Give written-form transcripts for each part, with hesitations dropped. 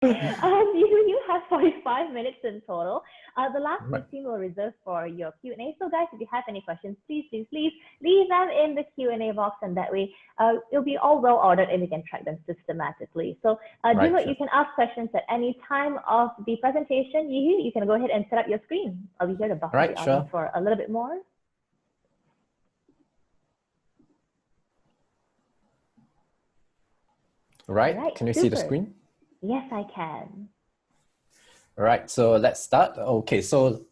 You have 45 minutes in total. The last Right. 15 will reserve for your Q&A. So guys, if you have any questions, please leave them in the Q&A box, and that way it'll be all well ordered and we can track them systematically. So do note you can ask questions at any time of the presentation. YiHui, you can go ahead and set up your screen. I'll be here to buffer the audience for a little bit more. Right. Can you see the screen? Yes, I can. All right, so let's start. Okay, so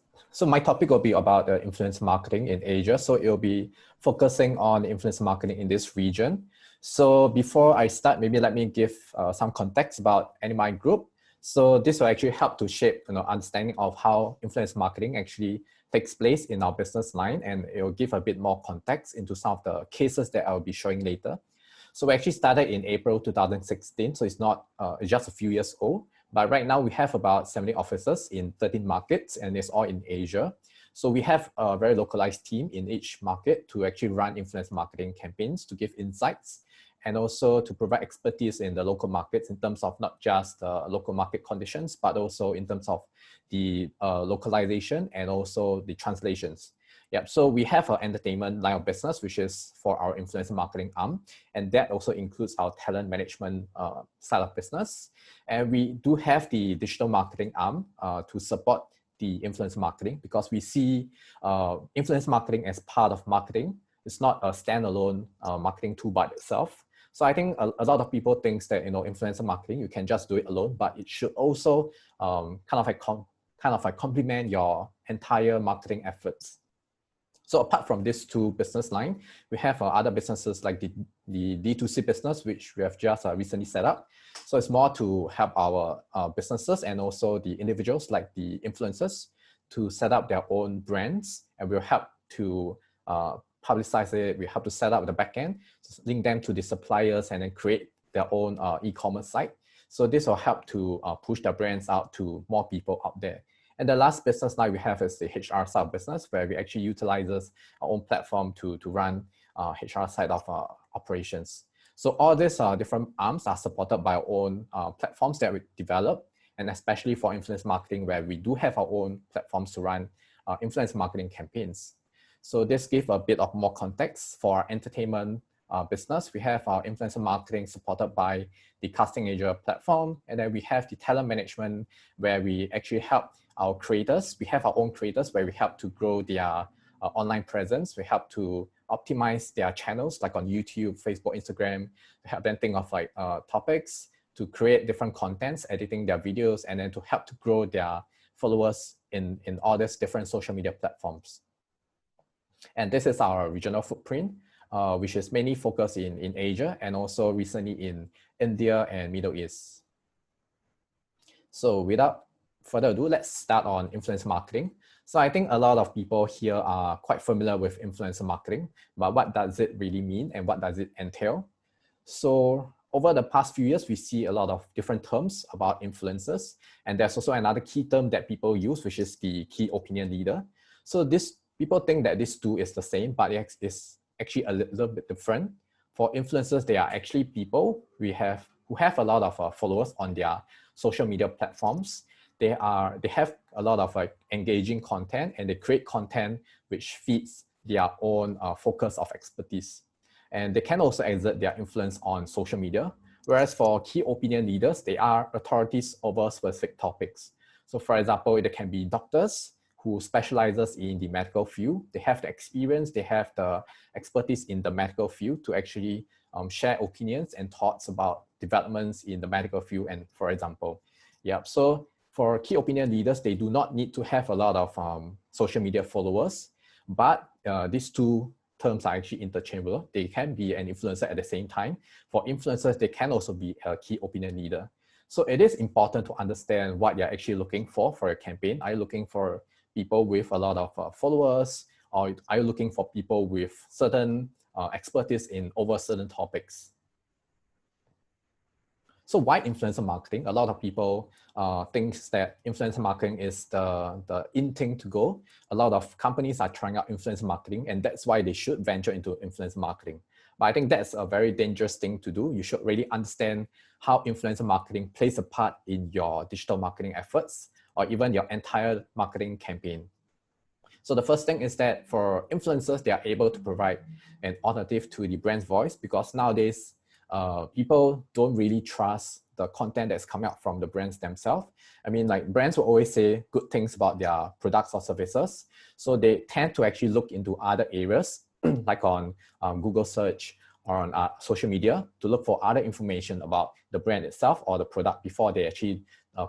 my topic will be about influence marketing in Asia. So it'll be focusing on influence marketing in this region. So before I start, maybe let me give some context about AnyMind Group. So this will actually help to shape understanding of how influence marketing actually takes place in our business line, and it will give a bit more context into some of the cases that I'll be showing later. So we actually started in April 2016, so it's not it's just a few years old. But right now we have about 70 offices in 13 markets, and it's all in Asia. So we have a very localized team in each market to actually run influence marketing campaigns to give insights and also to provide expertise in the local markets in terms of not just local market conditions, but also in terms of the localization and also the translations. Yep. So we have an entertainment line of business, which is for our influencer marketing arm. And that also includes our talent management side of business. And we do have the digital marketing arm to support the influencer marketing, because we see influencer marketing as part of marketing. It's not a standalone marketing tool by itself. So I think a lot of people think that, influencer marketing, you can just do it alone, but it should also kind of like complement your entire marketing efforts. So apart from these two business lines, we have other businesses like the D2C business, which we have just recently set up. So it's more to help our businesses and also the individuals like the influencers to set up their own brands, and we'll help to publicize it. We help to set up the backend, link them to the suppliers, and then create their own e-commerce site. So this will help to push their brands out to more people out there. And the last business line we have is the HR side business, where we actually utilizes our own platform to run HR side of operations. So all these different arms are supported by our own platforms that we develop, and especially for influence marketing, where we do have our own platforms to run influence marketing campaigns. So this gives a bit of more context for our entertainment business. We have our influencer marketing supported by the Casting Asia platform, and then we have the talent management, where we actually help our creators. We have our own creators where we help to grow their online presence. We help to optimize their channels like on YouTube, Facebook, Instagram. We help them think of like topics to create different contents, editing their videos, and then to help to grow their followers in all these different social media platforms. And this is our regional footprint, which is mainly focused in Asia and also recently in India and Middle East. So without further ado, let's start on influencer marketing. So I think a lot of people here are quite familiar with influencer marketing, but what does it really mean and what does it entail? So over the past few years, we see a lot of different terms about influencers, and there's also another key term that people use, which is the key opinion leader. So people think that these two is the same, but it's actually a little bit different. For influencers, they are actually people who have a lot of followers on their social media platforms. They have a lot of like engaging content, and they create content which fits their own focus of expertise. And they can also exert their influence on social media. Whereas for key opinion leaders, they are authorities over specific topics. So for example, there can be doctors who specializes in the medical field. They have the experience, they have the expertise in the medical field to actually share opinions and thoughts about developments in the medical field. And for example, so for key opinion leaders, they do not need to have a lot of social media followers, but these two terms are actually interchangeable. They can be an influencer at the same time. For influencers, they can also be a key opinion leader. So it is important to understand what you're actually looking for a campaign. Are you looking for people with a lot of followers, or are you looking for people with certain expertise in over certain topics? So why influencer marketing? A lot of people think that influencer marketing is the in thing to go. A lot of companies are trying out influencer marketing, and that's why they should venture into influencer marketing. But I think that's a very dangerous thing to do. You should really understand how influencer marketing plays a part in your digital marketing efforts or even your entire marketing campaign. So the first thing is that for influencers, they are able to provide an alternative to the brand's voice, because nowadays people don't really trust the content that's coming out from the brands themselves. I mean, like, brands will always say good things about their products or services. So they tend to actually look into other areas like on Google search or on social media to look for other information about the brand itself or the product before they actually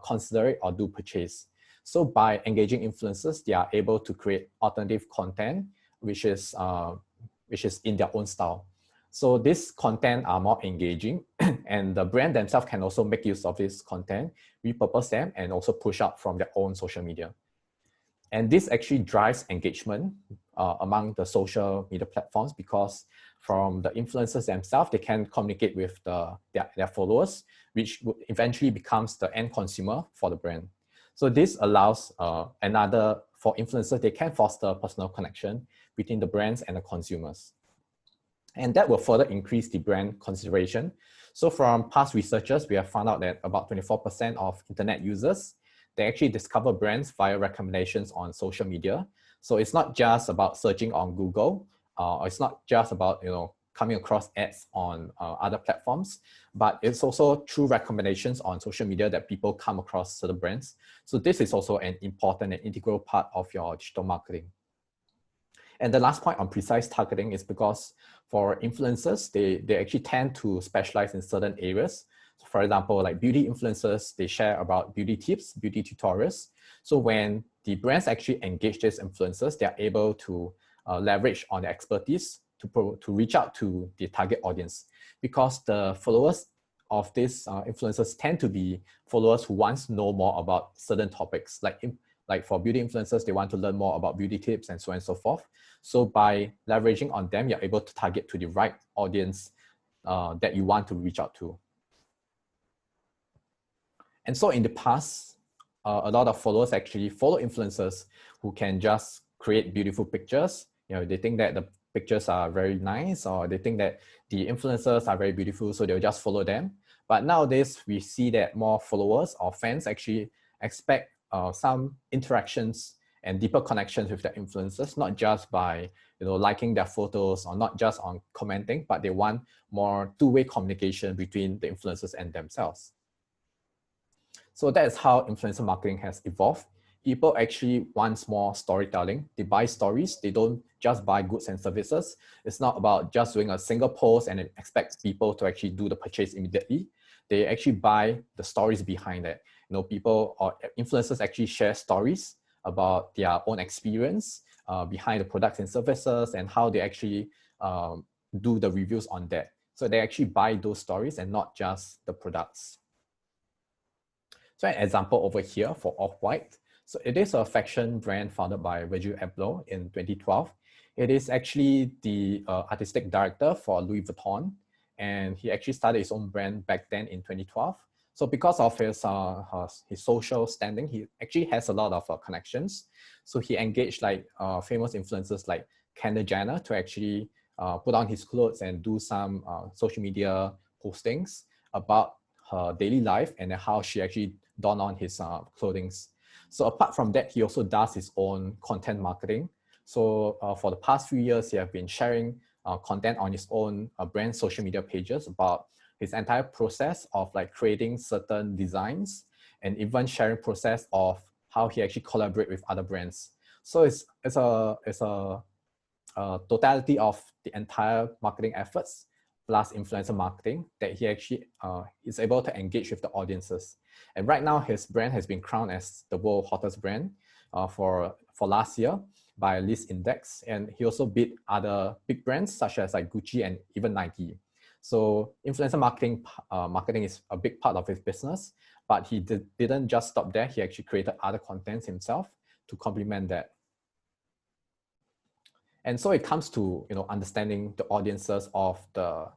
consider it or do purchase. So by engaging influencers, they are able to create alternative content, which is in their own style. So this content are more engaging and the brand themselves can also make use of this content, repurpose them, and also push out from their own social media. And this actually drives engagement among the social media platforms, because from the influencers themselves, they can communicate with their followers, which eventually becomes the end consumer for the brand. So this allows for influencers, they can foster personal connection between the brands and the consumers. And that will further increase the brand consideration. So from past researchers, we have found out that about 24% of internet users, they actually discover brands via recommendations on social media. So it's not just about searching on Google, or it's not just about coming across ads on other platforms, but it's also through recommendations on social media that people come across certain brands. So this is also an important and integral part of your digital marketing. And the last point on precise targeting is because for influencers, they actually tend to specialize in certain areas. So for example, like beauty influencers, they share about beauty tips, beauty tutorials. So when the brands actually engage these influencers, they are able to leverage on their expertise to reach out to the target audience, because the followers of these influencers tend to be followers who want to know more about certain topics. Like for beauty influencers, they want to learn more about beauty tips and so on and so forth. So by leveraging on them, you're able to target to the right audience that you want to reach out to. And so in the past, a lot of followers actually follow influencers who can just create beautiful pictures. They think that the pictures are very nice, or they think that the influencers are very beautiful, so they'll just follow them. But nowadays, we see that more followers or fans actually expect some interactions and deeper connections with the influencers, not just by liking their photos or not just on commenting, but they want more two-way communication between the influencers and themselves. So that is how influencer marketing has evolved. People actually want more storytelling. They buy stories. They don't just buy goods and services. It's not about just doing a single post and it expects people to actually do the purchase immediately. They actually buy the stories behind it. People or influencers actually share stories about their own experience behind the products and services and how they actually do the reviews on that. So they actually buy those stories and not just the products. So an example over here for Off-White. So it is a fashion brand founded by Virgil Abloh in 2012. It is actually the artistic director for Louis Vuitton, and he actually started his own brand back then in 2012. So because of his social standing, he actually has a lot of connections. So he engaged like famous influencers like Kendall Jenner to actually put on his clothes and do some social media postings about her daily life and how she actually donned on his clothing. So apart from that, he also does his own content marketing. So for the past few years, he has been sharing content on his own brand social media pages about his entire process of like creating certain designs and even sharing process of how he actually collaborate with other brands. So it's a totality of the entire marketing efforts plus influencer marketing that he actually is able to engage with the audiences. And right now, his brand has been crowned as the world's hottest brand for last year by List Index. And he also beat other big brands such as like Gucci and even Nike. So influencer marketing is a big part of his business, but he didn't just stop there. He actually created other contents himself to complement that. And so it comes to understanding the audiences of the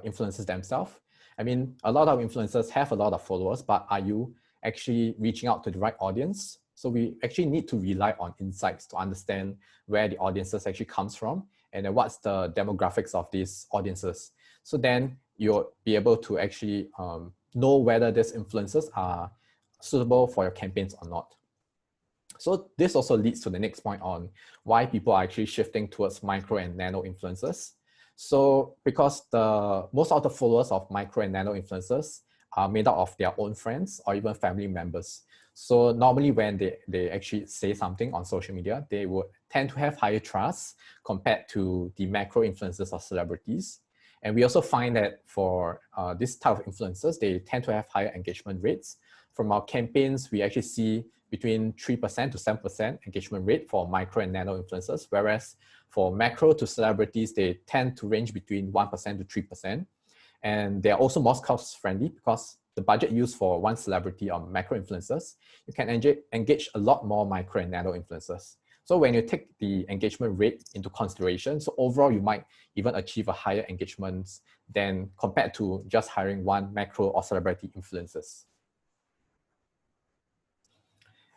influencers themselves. I mean, a lot of influencers have a lot of followers, but are you actually reaching out to the right audience? So we actually need to rely on insights to understand where the audiences actually comes from and then what's the demographics of these audiences. So then you'll be able to actually know whether these influencers are suitable for your campaigns or not. So this also leads to the next point on why people are actually shifting towards micro and nano influencers. So because most of the followers of micro and nano influencers are made up of their own friends or even family members. So normally when they actually say something on social media, they would tend to have higher trust compared to the macro influencers or celebrities. And we also find that for this type of influencers, they tend to have higher engagement rates. From our campaigns, we actually see between 3% to 7% engagement rate for micro and nano influencers, whereas for macro to celebrities, they tend to range between 1% to 3%. And they're also more cost friendly because the budget used for one celebrity or macro influencers, you can engage a lot more micro and nano influencers. So when you take the engagement rate into consideration, so overall you might even achieve a higher engagement than compared to just hiring one macro or celebrity influencers.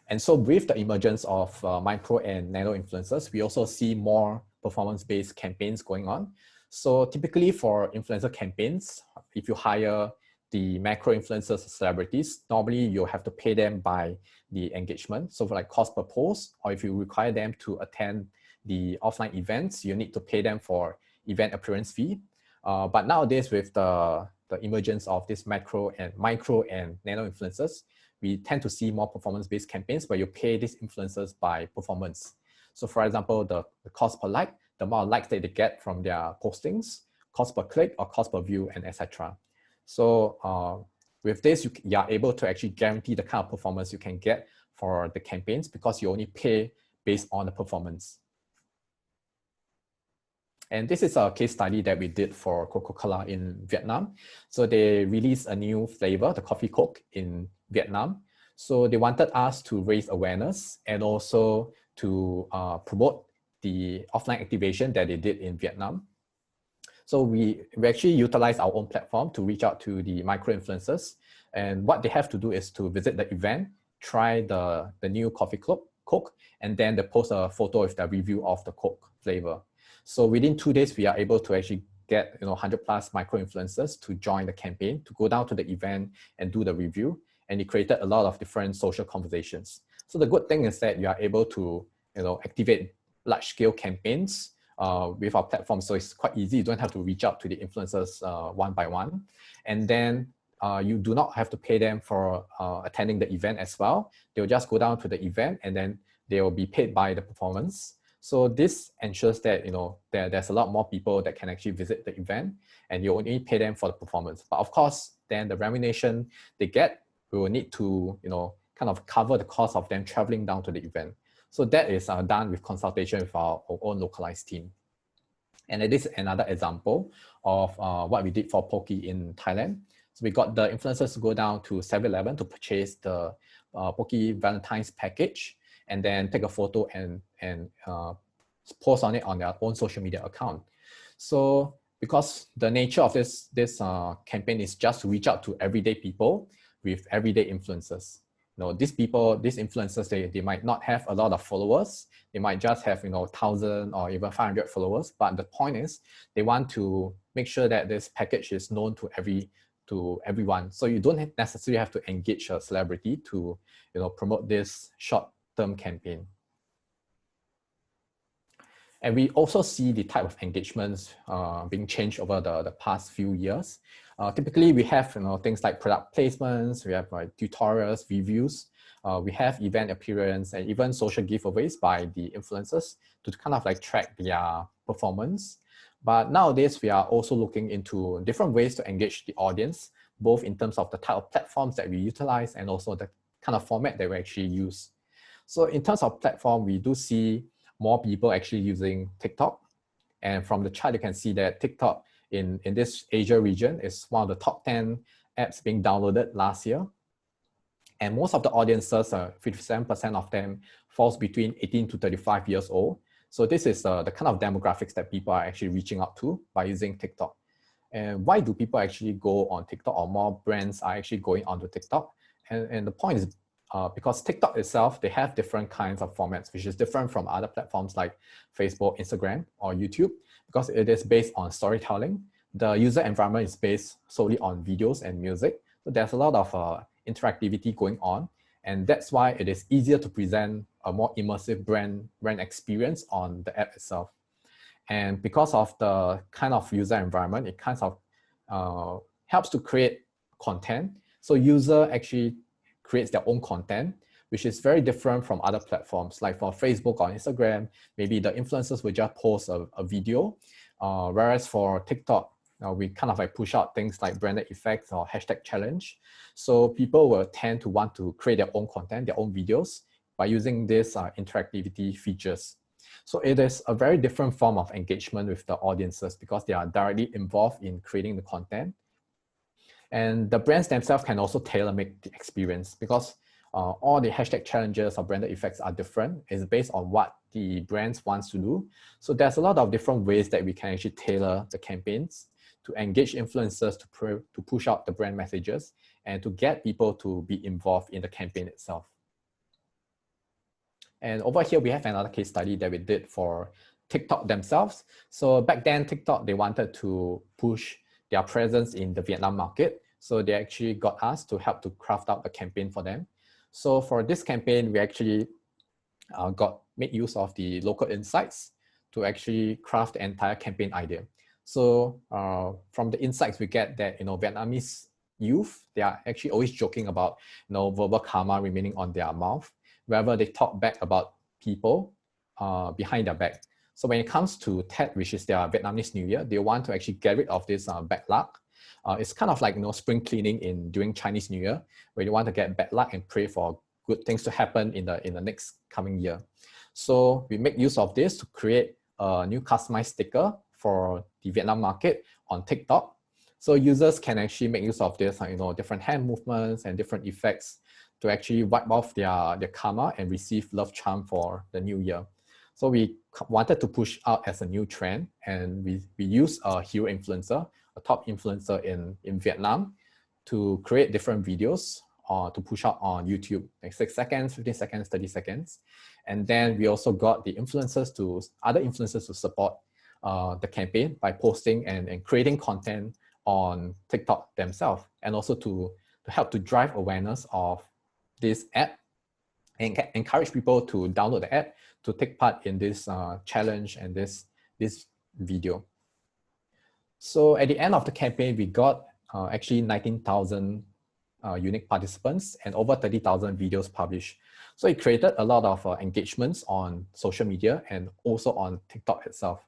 And so with the emergence of micro and nano influencers, we also see more performance-based campaigns going on. So typically for influencer campaigns, if you hire the macro influencers or celebrities, normally you'll have to pay them by the engagement. So for like cost per post, or if you require them to attend the offline events, you need to pay them for event appearance fee. But nowadays with the emergence of this micro and nano influencers, we tend to see more performance-based campaigns where you pay these influencers by performance. So for example, the cost per like, the amount of likes that they get from their postings, cost per click or cost per view, and etc. So with this, you are able to actually guarantee the kind of performance you can get for the campaigns because you only pay based on the performance. And this is a case study that we did for Coca-Cola in Vietnam. So they released a new flavor, the coffee Coke in Vietnam. So they wanted us to raise awareness and also to promote the offline activation that they did in Vietnam. So we actually utilize our own platform to reach out to the micro influencers. And what they have to do is to visit the event, try the new coffee Coke, and then they post a photo with the review of the Coke flavor. So within 2 days, we are able to actually get 100 plus micro influencers to join the campaign, to go down to the event and do the review. And it created a lot of different social conversations. So the good thing is that you are able to activate large scale campaigns with our platform. So it's quite easy. You don't have to reach out to the influencers one by one. And then you do not have to pay them for attending the event as well. They'll just go down to the event and then they will be paid by the performance. So this ensures that there's a lot more people that can actually visit the event and you only pay them for the performance. But of course, then the remuneration they get, we will need to kind of cover the cost of them traveling down to the event. So that is done with consultation with our own localized team. And it is another example of what we did for Poke in Thailand. So we got the influencers to go down to 7-Eleven to purchase the Poke Valentine's package and then take a photo and post on it on their own social media account. So because the nature of this campaign is just to reach out to everyday people with everyday influencers. These influencers, they might not have a lot of followers. They might just have 1,000 or even 500 followers. But the point is, they want to make sure that this package is known to everyone. So you don't necessarily have to engage a celebrity to promote this short-term campaign. And we also see the type of engagements being changed over the past few years. Typically, we have things like product placements, we have tutorials, reviews, we have event appearance, and even social giveaways by the influencers to kind of track their performance. But nowadays, we are also looking into different ways to engage the audience, both in terms of the type of platforms that we utilize and also the kind of format that we actually use. So in terms of platform, we do see more people actually using TikTok. And from the chart, you can see that TikTok in this Asia region is one of the top 10 apps being downloaded last year. And most of the audiences, 57% of them falls between 18 to 35 years old. So this is the kind of demographics that people are actually reaching out to by using TikTok. And why do people actually go on TikTok, or more brands are actually going onto TikTok? And the point is because TikTok itself, they have different kinds of formats, which is different from other platforms like Facebook, Instagram, or YouTube, because it is based on storytelling. The user environment is based solely on videos and music. So there's a lot of interactivity going on. And that's why it is easier to present a more immersive brand experience on the app itself. And because of the kind of user environment, it kind of helps to create content. So user actually creates their own content, which is very different from other platforms. Like for Facebook or Instagram, maybe the influencers will just post a video, whereas for TikTok, we kind of like push out things like branded effects or hashtag challenge. So people will tend to want to create their own content, their own videos by using these interactivity features. So it is a very different form of engagement with the audiences because they are directly involved in creating the content. And the brands themselves can also tailor-make the experience because all the hashtag challenges or branded effects are different. It's based on what the brands wants to do. So there's a lot of different ways that we can actually tailor the campaigns to engage influencers to push out the brand messages and to get people to be involved in the campaign itself. And over here, we have another case study that we did for TikTok themselves. So back then, TikTok, they wanted to push their presence in the Vietnam market. So they actually got us to help to craft out the campaign for them. So for this campaign, we actually made use of the local insights to actually craft the entire campaign idea. So from the insights we get that, Vietnamese youth, they are actually always joking about, verbal karma remaining on their mouth, wherever they talk back about people behind their back. So when it comes to Tet, which is their Vietnamese New Year, they want to actually get rid of this bad luck. It's kind of like spring cleaning during Chinese New Year, where you want to get bad luck and pray for good things to happen in the next coming year. So we make use of this to create a new customized sticker for the Vietnam market on TikTok. So users can actually make use of this, different hand movements and different effects to actually wipe off their karma and receive love charm for the new year. So we wanted to push out as a new trend, and we use a hero influencer, a top influencer in Vietnam, to create different videos to push out on YouTube, like 6 seconds, 15 seconds, 30 seconds. And then we also got the other influencers to support the campaign by posting and creating content on TikTok themselves, and also to help to drive awareness of this app and encourage people to download the app to take part in this challenge and this video. So at the end of the campaign, we got actually 19,000 unique participants and over 30,000 videos published. So it created a lot of engagements on social media and also on TikTok itself.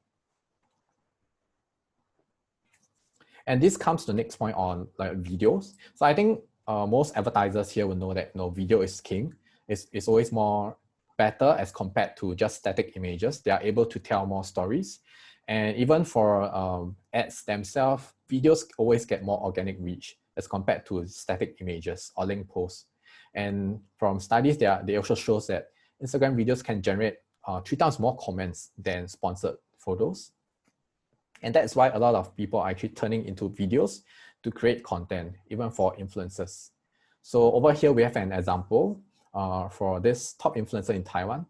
And this comes to the next point on videos. So I think most advertisers here will know that video is king. It's always more better as compared to just static images. They are able to tell more stories. And even for ads themselves, videos always get more organic reach as compared to static images or link posts. And from studies, they also shows that Instagram videos can generate 3 times more comments than sponsored photos. And that's why a lot of people are actually turning into videos to create content, even for influencers. So over here, we have an example for this top influencer in Taiwan.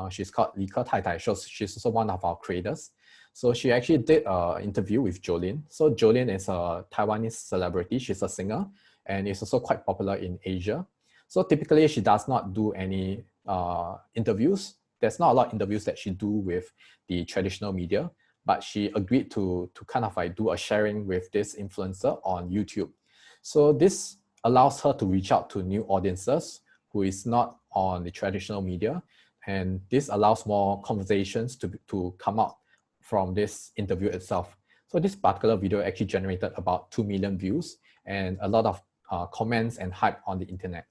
She's called Li Ke Tai Tai. She's also one of our creators. So she actually did an interview with Jolene. So Jolene is a Taiwanese celebrity. She's a singer and is also quite popular in Asia. So typically she does not do any interviews. There's not a lot of interviews that she do with the traditional media, but she agreed to kind of do a sharing with this influencer on YouTube. So this allows her to reach out to new audiences who is not on the traditional media. And this allows more conversations to come out from this interview itself. So this particular video actually generated about 2 million views and a lot of comments and hype on the internet.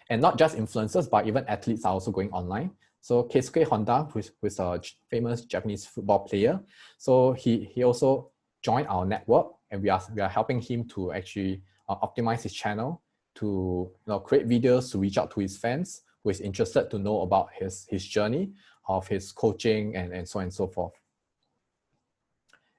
And not just influencers, but even athletes are also going online. So Keisuke Honda, who's a famous Japanese football player, so he also joined our network, and we are helping him to actually optimize his channel to create videos to reach out to his fans who is interested to know about his journey of his coaching and so on and so forth.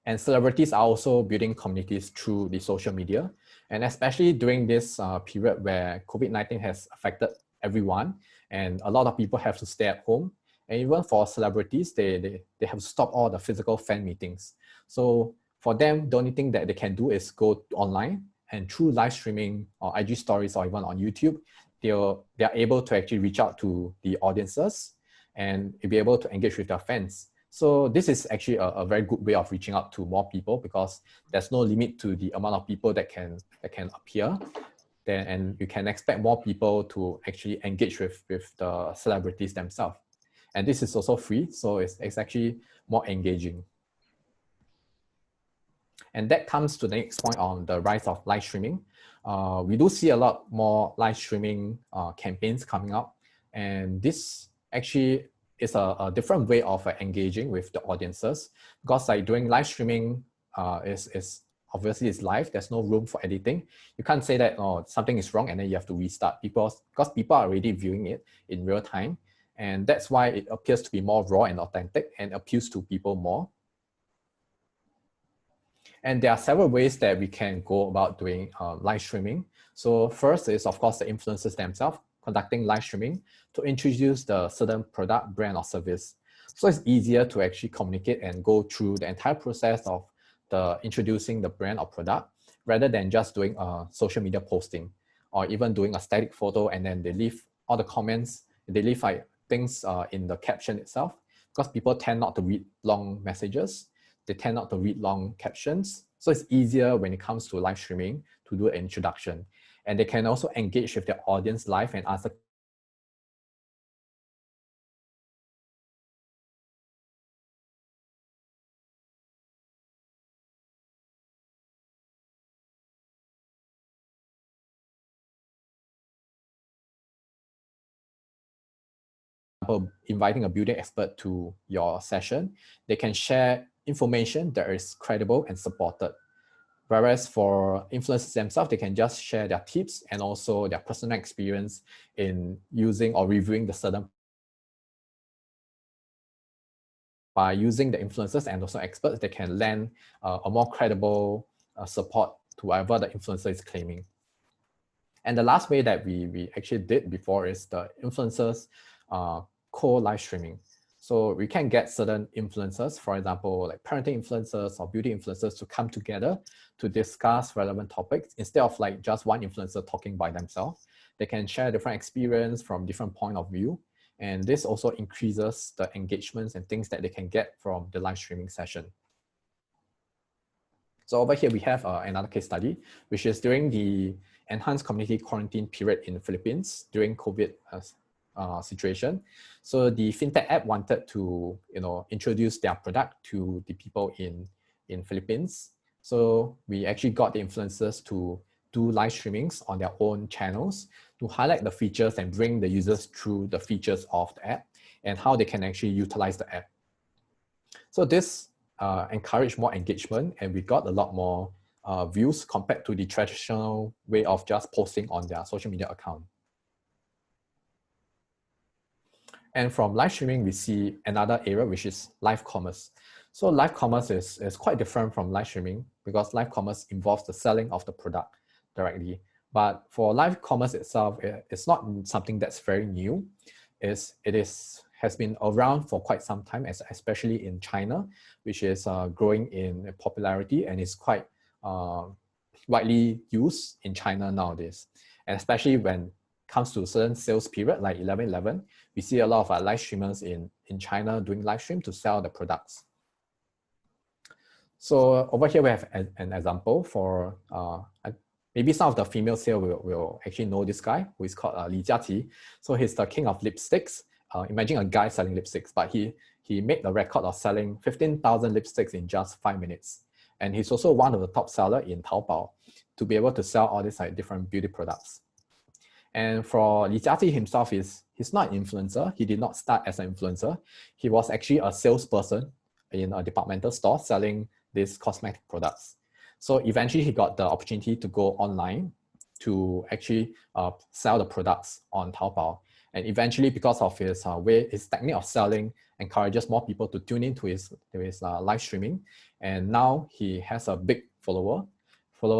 And celebrities are also building communities through the social media. And especially during this period where COVID-19 has affected everyone and a lot of people have to stay at home. And even for celebrities, they have to stop all the physical fan meetings. So for them, the only thing that they can do is go online, and through live streaming or IG stories or even on YouTube, they are able to actually reach out to the audiences and be able to engage with their fans. So this is actually a very good way of reaching out to more people, because there's no limit to the amount of people that can appear. And you can expect more people to actually engage with the celebrities themselves. And this is also free, so it's actually more engaging. And that comes to the next point on the rise of live streaming. We do see a lot more live streaming campaigns coming up. And this actually is a different way of engaging with the audiences, because like doing live streaming is obviously it's live. There's no room for editing. You can't say that something is wrong and then you have to restart, because people are already viewing it in real time. And that's why it appears to be more raw and authentic and appeals to people more. And there are several ways that we can go about doing live streaming. So first is, of course, the influencers themselves conducting live streaming to introduce the certain product, brand, or service. So it's easier to actually communicate and go through the entire process of introducing the brand or product, rather than just doing a social media posting, or even doing a static photo and then they leave all the comments, they leave like things in the caption itself, because people tend not to read long messages. They tend not to read long captions. So it's easier when it comes to live streaming to do an introduction. And they can also engage with their audience live and answer inviting a beauty expert to your session. They can share information that is credible and supported. Whereas for influencers themselves, they can just share their tips and also their personal experience in using or reviewing the certain. By using the influencers and also experts, they can lend a more credible support to whatever the influencer is claiming. And the last way that we actually did before is the influencers co-live streaming. So we can get certain influencers, for example, like parenting influencers or beauty influencers, to come together to discuss relevant topics instead of like just one influencer talking by themselves. They can share different experience from different point of view. And this also increases the engagements and things that they can get from the live streaming session. So over here, we have another case study, which is during the enhanced community quarantine period in the Philippines during COVID situation. So the fintech app wanted to introduce their product to the people in Philippines. So we actually got the influencers to do live streamings on their own channels to highlight the features and bring the users through the features of the app and how they can actually utilize the app. So this encouraged more engagement, and we got a lot more views compared to the traditional way of just posting on their social media account. And from live streaming, we see another area, which is live commerce. So live commerce is quite different from live streaming, because live commerce involves the selling of the product directly. But for live commerce itself, it's not something that's very new. It has been around for quite some time, especially in China, which is growing in popularity and is quite widely used in China nowadays. And especially when it comes to certain sales period like 11/11, we see a lot of live streamers in China doing live stream to sell the products. So over here, we have an example for, maybe some of the females here will actually know this guy, who is called Li Jiaqi. So he's the king of lipsticks. Imagine a guy selling lipsticks, but he made the record of selling 15,000 lipsticks in just 5 minutes. And he's also one of the top sellers in Taobao to be able to sell all these like different beauty products. And for Li Jiaqi himself, he's not an influencer. He did not start as an influencer. He was actually a salesperson in a departmental store selling these cosmetic products. So eventually he got the opportunity to go online to actually sell the products on Taobao. And eventually, because of his his technique of selling encourages more people to tune into his live streaming. And now he has a big follower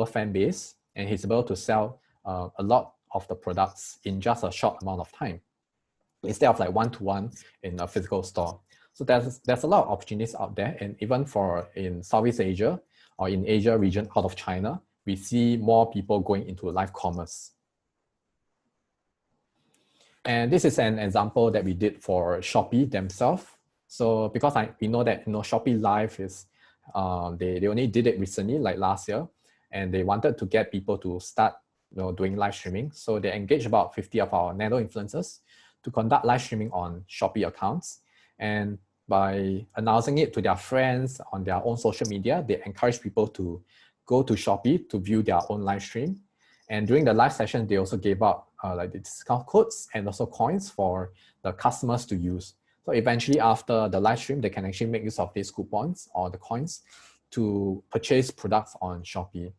fan base, and he's able to sell a lot of the products in just a short amount of time, instead of like one-to-one in a physical store. So there's a lot of opportunities out there, and even in Southeast Asia or in Asia region out of China, we see more people going into live commerce. And this is an example that we did for Shopee themselves. So because we know that Shopee Live is they only did it recently, like last year, and they wanted to get people to start doing live streaming. So they engaged about 50 of our nano influencers to conduct live streaming on Shopee accounts. And by announcing it to their friends on their own social media, they encourage people to go to Shopee to view their own live stream. And during the live session, they also gave out like the discount codes and also coins for the customers to use. So eventually, after the live stream, they can actually make use of these coupons or the coins to purchase products on Shopee.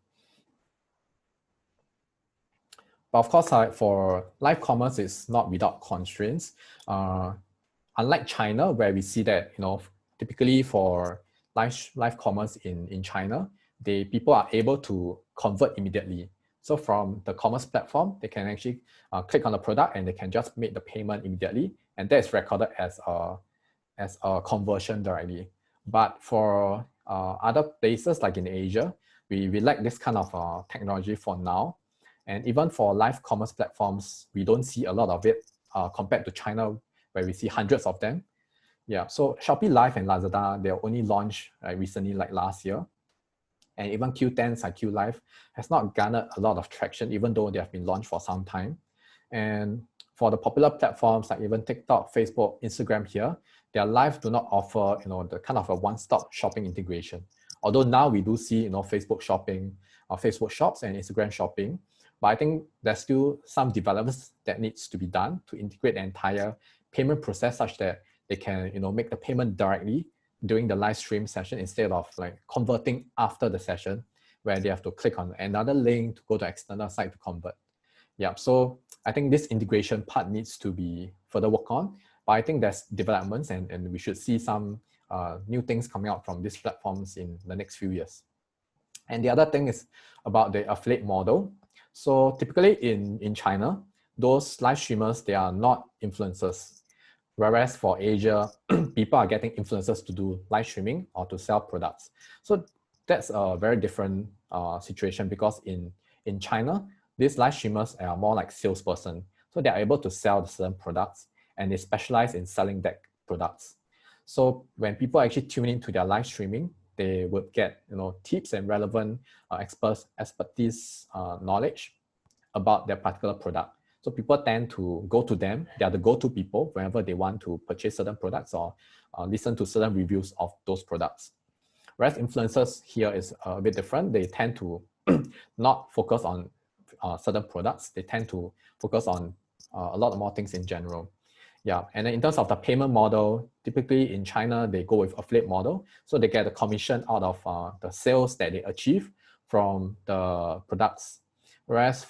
But of course, for live commerce, it's not without constraints. Unlike China, where we see that typically for live commerce in China, people are able to convert immediately. So from the commerce platform, they can actually click on the product and they can just make the payment immediately, and that is recorded as a conversion directly. But for other places like in Asia, we lack this kind of technology for now. And even for live commerce platforms, we don't see a lot of it compared to China, where we see hundreds of them. Yeah, so Shopee Live and Lazada, they only launched recently, like last year. And even Q10's like Q Live has not garnered a lot of traction, even though they have been launched for some time. And for the popular platforms like even TikTok, Facebook, Instagram here, their live do not offer the kind of a one-stop shopping integration. Although now we do see Facebook shopping, Facebook shops and Instagram shopping, but I think there's still some developments that needs to be done to integrate the entire payment process such that they can make the payment directly during the live stream session instead of like converting after the session, where they have to click on another link to go to external site to convert. Yeah, so I think this integration part needs to be further worked on, but I think there's developments and we should see some new things coming out from these platforms in the next few years. And the other thing is about the affiliate model. So typically in China, those live streamers, they are not influencers. Whereas for Asia, people are getting influencers to do live streaming or to sell products. So that's a very different situation, because in China, these live streamers are more like salesperson. So they're able to sell certain products and they specialize in selling that products. So when people actually tune into their live streaming, they would get tips and relevant expertise knowledge about their particular product. So people tend to go to them. They are the go-to people whenever they want to purchase certain products or listen to certain reviews of those products. Whereas influencers here is a bit different. They tend to not focus on certain products. They tend to focus on a lot more things in general. Yeah, and then in terms of the payment model, typically in China, they go with affiliate model. So they get a commission out of the sales that they achieve from the products. Whereas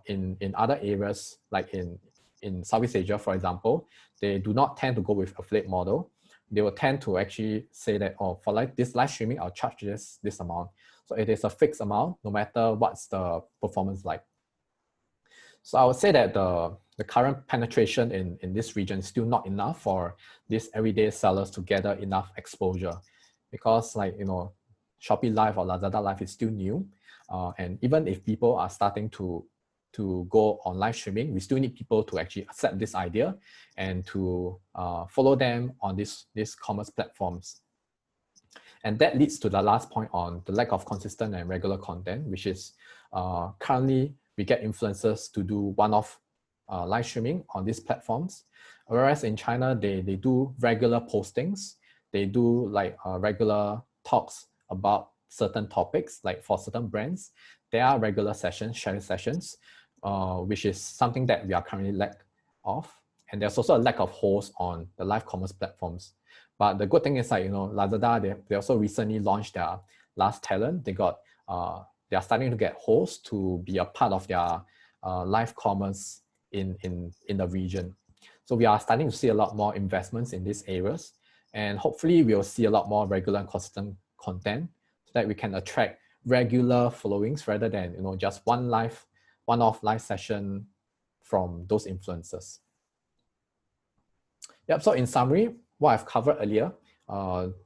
in other areas, like in Southeast Asia, for example, they do not tend to go with affiliate model. They will tend to actually say that, for like this live streaming, I'll charge this amount. So it is a fixed amount, no matter what's the performance like. So I would say that the current penetration in this region is still not enough for these everyday sellers to gather enough exposure, because Shopee Live or Lazada Live is still new. And even if people are starting to go on live streaming, we still need people to actually accept this idea and to follow them on these commerce platforms. And that leads to the last point on the lack of consistent and regular content, which is currently we get influencers to do one-off live streaming on these platforms. Whereas in China, they do regular postings. They do like regular talks about certain topics, like for certain brands. There are regular sessions, sharing sessions, which is something that we are currently lack of. And there's also a lack of hosts on the live commerce platforms. But the good thing is like, Lazada, they also recently launched their Last Talent. They are starting to get hosts to be a part of their live commerce in the region. So we are starting to see a lot more investments in these areas, and hopefully we'll see a lot more regular and consistent content so that we can attract regular followings rather than just one-off live session from those influencers. Yep. So in summary, what I've covered earlier,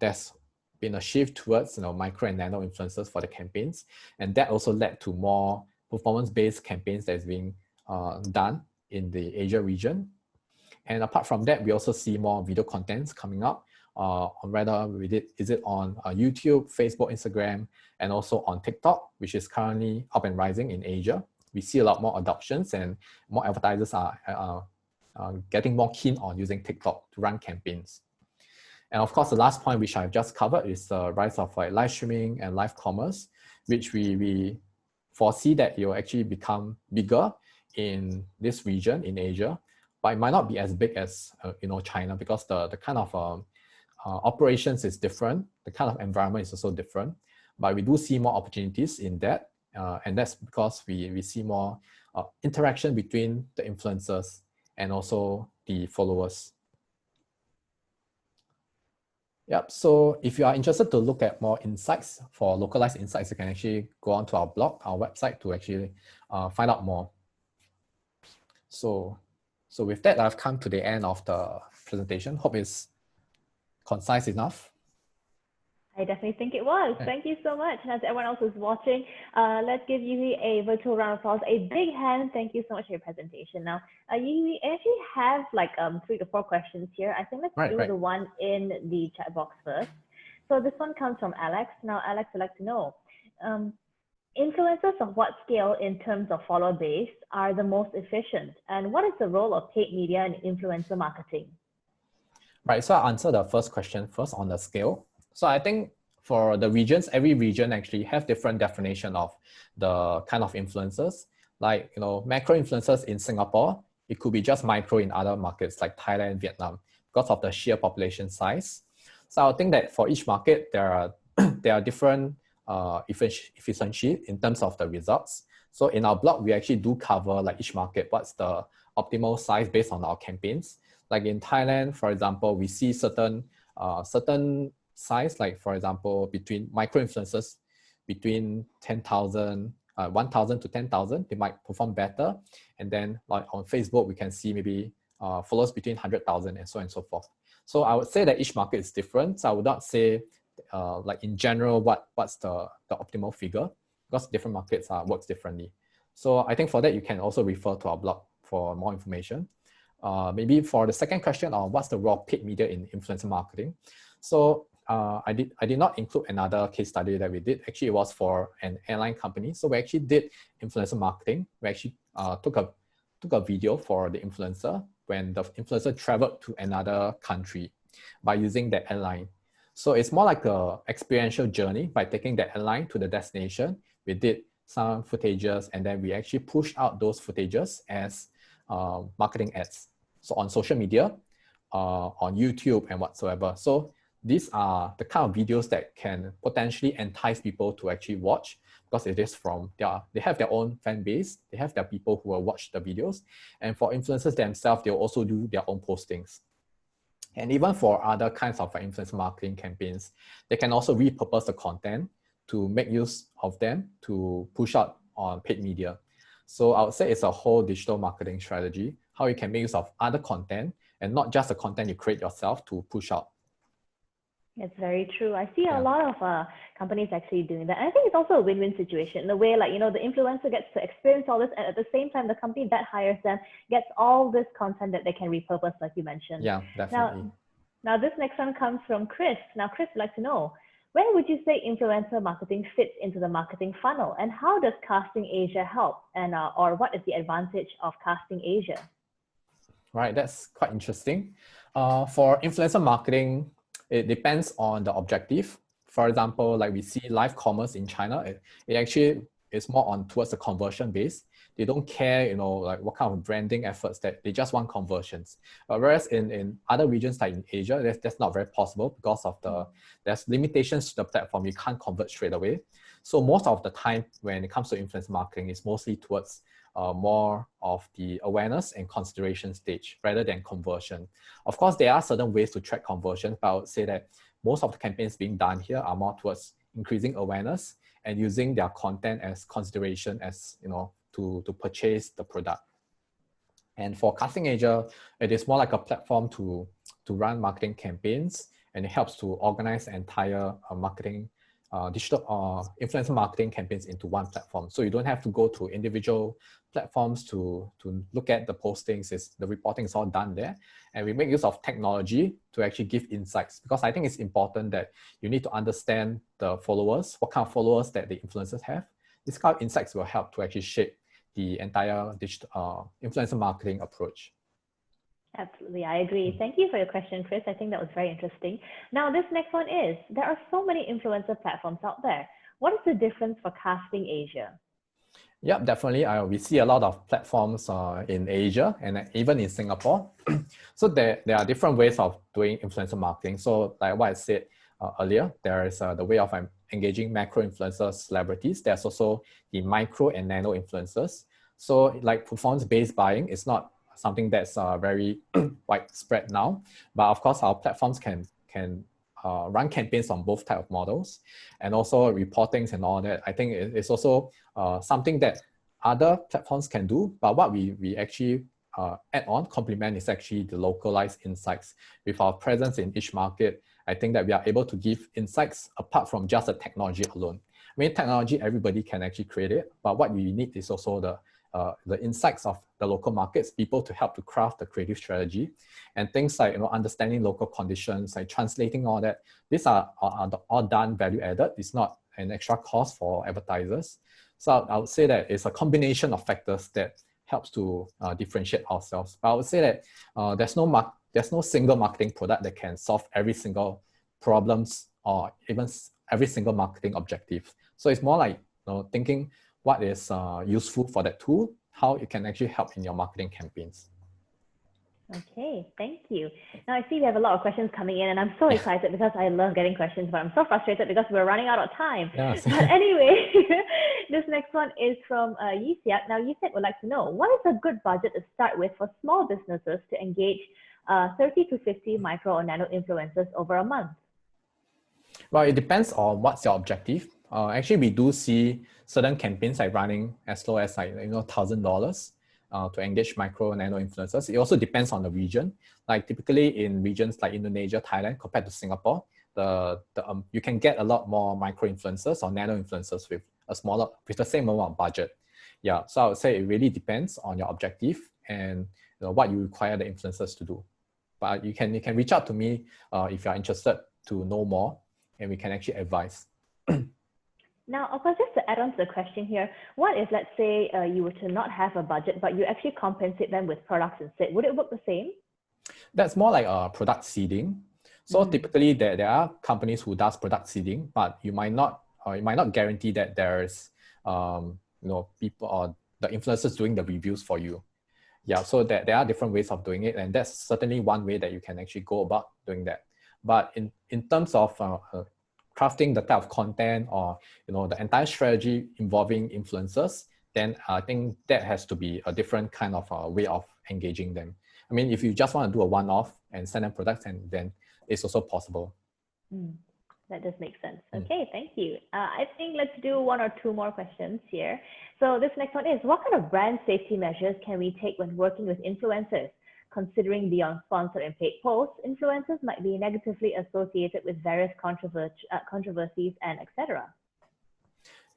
there's been a shift towards micro and nano influencers for the campaigns, and that also led to more performance-based campaigns that's being done in the Asia region. And apart from that, we also see more video contents coming up on whether is it on YouTube, Facebook, Instagram, and also on TikTok, which is currently up and rising in Asia. We see a lot more adoptions, and more advertisers are getting more keen on using TikTok to run campaigns. And of course, the last point which I've just covered is the rise of live streaming and live commerce, which we foresee that it will actually become bigger in this region in Asia, but it might not be as big as China, because the kind of operations is different, the kind of environment is also different. But we do see more opportunities in that, and that's because we see more interaction between the influencers and also the followers. Yep, so if you are interested to look at more insights, for localized insights, you can actually go onto our blog, our website, to actually find out more. So with that, I've come to the end of the presentation. Hope it's concise enough. I definitely think it was. Thank you so much. And as everyone else is watching, let's give YiHui a virtual round of applause. A big hand. Thank you so much for your presentation. Now, YiHui, I actually have like 3 to 4 questions here. I think let's do the one in the chat box first. So this one comes from Alex. Now, Alex would like to know, influencers of what scale in terms of follower base are the most efficient? And what is the role of paid media and influencer marketing? Right, so I'll answer the first question first on the scale. So I think for the regions, every region actually have different definition of the kind of influencers. Like, macro influencers in Singapore, it could be just micro in other markets like Thailand, Vietnam, because of the sheer population size. So I think that for each market, there are different efficiency in terms of the results. So in our blog, we actually do cover like each market, what's the optimal size based on our campaigns. Like in Thailand, for example, we see certain size, like for example, between micro influencers, between 1,000 to 10,000, they might perform better. And then like on Facebook, we can see maybe followers between 100,000 and so on and so forth. So I would say that each market is different. So I would not say like in general, what's the optimal figure, because different markets works differently. So I think for that, you can also refer to our blog for more information. Maybe for the second question on what's the role of paid media in influencer marketing. So I did not include another case study that we did. Actually, it was for an airline company. So we actually did influencer marketing. We actually took a video for the influencer when the influencer traveled to another country by using the airline. So it's more like a experiential journey by taking the airline to the destination. We did some footages, and then we actually pushed out those footages as marketing ads. So on social media, on YouTube and whatsoever. So these are the kind of videos that can potentially entice people to actually watch, because it is they have their own fan base, they have their people who will watch the videos. And for influencers themselves, they'll also do their own postings. And even for other kinds of influencer marketing campaigns, they can also repurpose the content to make use of them to push out on paid media. So I would say it's a whole digital marketing strategy, how you can make use of other content and not just the content you create yourself to push out. It's very true. I see a lot of companies actually doing that. And I think it's also a win-win situation in a way, like, the influencer gets to experience all this, and at the same time, the company that hires them gets all this content that they can repurpose, like you mentioned. Yeah, definitely. Now this next one comes from Chris. Now, Chris would like to know, where would you say influencer marketing fits into the marketing funnel, and how does Casting Asia help, and or what is the advantage of Casting Asia? Right, that's quite interesting. For influencer marketing, it depends on the objective. For example, like we see live commerce in China, it actually is more on towards the conversion base. They don't care, like what kind of branding efforts, that they just want conversions. Whereas in other regions like in Asia, that's not very possible because of there's limitations to the platform. You can't convert straight away. So most of the time when it comes to influence marketing, it's mostly towards more of the awareness and consideration stage rather than conversion. Of course, there are certain ways to track conversion, but I would say that most of the campaigns being done here are more towards increasing awareness and using their content as consideration as, to purchase the product. And for Casting Asia, it is more like a platform to run marketing campaigns, and it helps to organize entire digital influencer marketing campaigns into one platform. So you don't have to go to individual platforms to look at the postings. The reporting is all done there. And we make use of technology to actually give insights, because I think it's important that you need to understand the followers, what kind of followers that the influencers have. This kind of insights will help to actually shape the entire digital influencer marketing approach. Absolutely, I agree. Thank you for your question, Chris. I think that was very interesting. Now, this next one is, there are so many influencer platforms out there. What is the difference for Casting Asia? Yeah, definitely. We see a lot of platforms in Asia and even in Singapore. So there are different ways of doing influencer marketing. So like what I said earlier, there is the way of engaging macro influencers, celebrities. There's also the micro and nano influencers. So like performance-based buying is not something that's very widespread now, but of course our platforms can run campaigns on both type of models, and also reportings and all that. I think it's also something that other platforms can do, but what we actually add on, complement, is actually the localized insights. With our presence in each market, I think that we are able to give insights apart from just the technology alone. I mean, technology, everybody can actually create it, but what we need is also the insights of the local markets, people to help to craft the creative strategy, and things like understanding local conditions, like translating all that. These are all done value added. It's not an extra cost for advertisers. So I would say that it's a combination of factors that helps to differentiate ourselves. But I would say that there's no single marketing product that can solve every single problems or even every single marketing objective. So it's more like thinking what is useful for that tool, how it can actually help in your marketing campaigns. Okay, thank you. Now I see we have a lot of questions coming in, and I'm so excited because I love getting questions, but I'm so frustrated because we're running out of time. Yes. But anyway, this next one is from Yixiat. Now Yixiat would like to know, what is a good budget to start with for small businesses to engage 30 to 50 micro or nano influencers over a month? Well, it depends on what's your objective. Actually, we do see certain campaigns like running as low as $1,000 to engage micro nano influencers. It also depends on the region. Like typically in regions like Indonesia, Thailand, compared to Singapore, you can get a lot more micro influencers or nano influencers with the same amount of budget. Yeah, so I would say it really depends on your objective and what you require the influencers to do. But you can reach out to me if you're interested to know more, and we can actually advise. Now, of course, just to add on to the question here, what if, let's say, you were to not have a budget, but you actually compensate them with products instead? Would it work the same? That's more like product seeding. So typically, there are companies who does product seeding, but you might not guarantee that there's people or the influencers doing the reviews for you. Yeah, so there are different ways of doing it, and that's certainly one way that you can actually go about doing that. But in terms of crafting the type of content or the entire strategy involving influencers, then I think that has to be a different kind of way of engaging them. I mean, if you just want to do a one-off and send them products, and then it's also possible. That does make sense. Okay, thank you. I think let's do one or two more questions here. So this next one is, what kind of brand safety measures can we take when working with influencers? Considering beyond sponsored and paid posts, influencers might be negatively associated with various controversies and etc.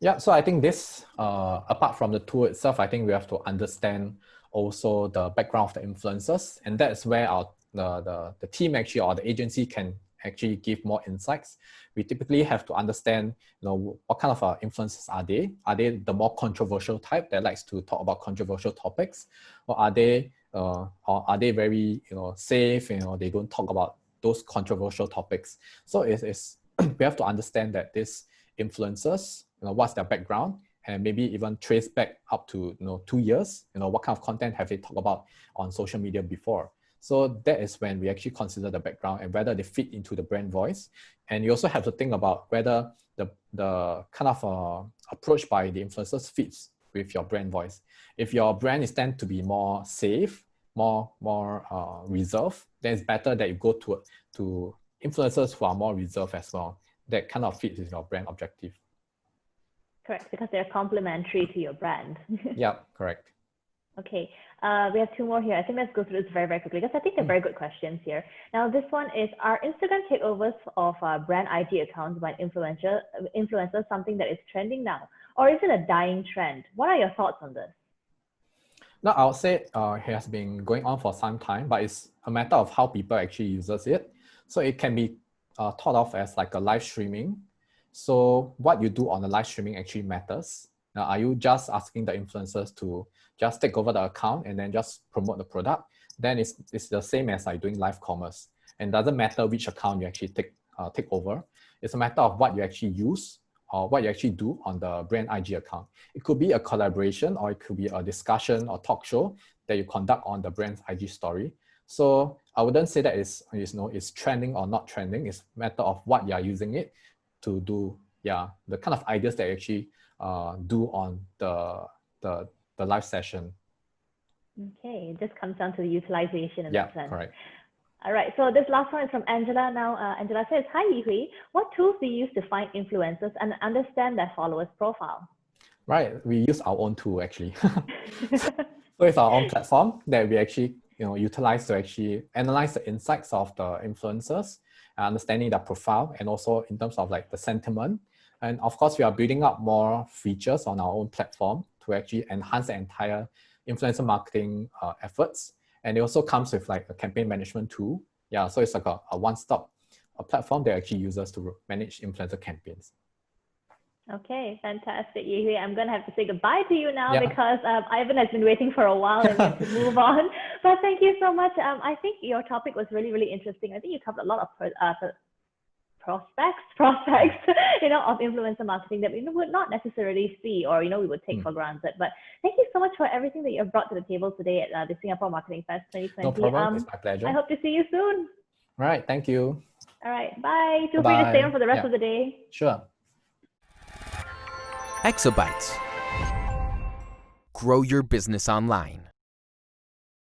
Yeah, so I think this, apart from the tool itself, I think we have to understand also the background of the influencers, and that's where the team actually, or the agency, can actually give more insights. We typically have to understand, what kind of influencers are they? Are they the more controversial type that likes to talk about controversial topics, or are they very safe? They don't talk about those controversial topics. So it's we have to understand that these influencers, what's their background, and maybe even trace back up to 2 years. What kind of content have they talked about on social media before? So that is when we actually consider the background and whether they fit into the brand voice. And you also have to think about whether the kind of approach by the influencers fits with your brand voice. If your brand is tend to be more safe, more reserved, then it's better that you go to influencers who are more reserved as well. That kind of fits with your brand objective. Correct, because they're complementary to your brand. Yeah, correct. Okay, we have 2 more here. I think let's go through this very, very quickly because I think they're very good questions here. Now, this one is, are Instagram takeovers of brand IG accounts by influencers something that is trending now? Or is it a dying trend? What are your thoughts on this? Now, I would say it has been going on for some time, but it's a matter of how people actually uses it. So it can be thought of as like a live streaming. So what you do on the live streaming actually matters. Now, are you just asking the influencers to just take over the account and then just promote the product? Then it's the same as like doing live commerce. And it doesn't matter which account you actually take over. It's a matter of what you actually use or what you actually do on the brand IG account. It could be a collaboration, or it could be a discussion or talk show that you conduct on the brand's IG story. So I wouldn't say that it's trending or not trending. It's a matter of what you are using it to do. Yeah, the kind of ideas that you actually do on the live session. Okay, it just comes down to the utilization in that sense. Correct. All right, so this last one is from Angela. Now, Angela says, hi, YiHui. What tools do you use to find influencers and understand their followers' profile? Right, we use our own tool actually. So it's our own platform that we actually utilize to actually analyze the insights of the influencers, understanding their profile, and also in terms of like the sentiment. And of course, we are building up more features on our own platform to actually enhance the entire influencer marketing efforts. And it also comes with like a campaign management tool. Yeah, so it's like a one-stop platform that actually uses to manage influencer campaigns. Okay, fantastic, YiHui. I'm going to have to say goodbye to you now because Ivan has been waiting for a while and we have to move on. But thank you so much. I think your topic was really, really interesting. I think you covered a lot of prospects, of influencer marketing that we would not necessarily see or, we would take for granted. But thank you so much for everything that you have brought to the table today at the Singapore Marketing Fest 2020. No problem, it's my pleasure. I hope to see you soon. All right, thank you. All right, bye. Feel free to stay on for the rest of the day. Sure. Exabytes. Grow your business online.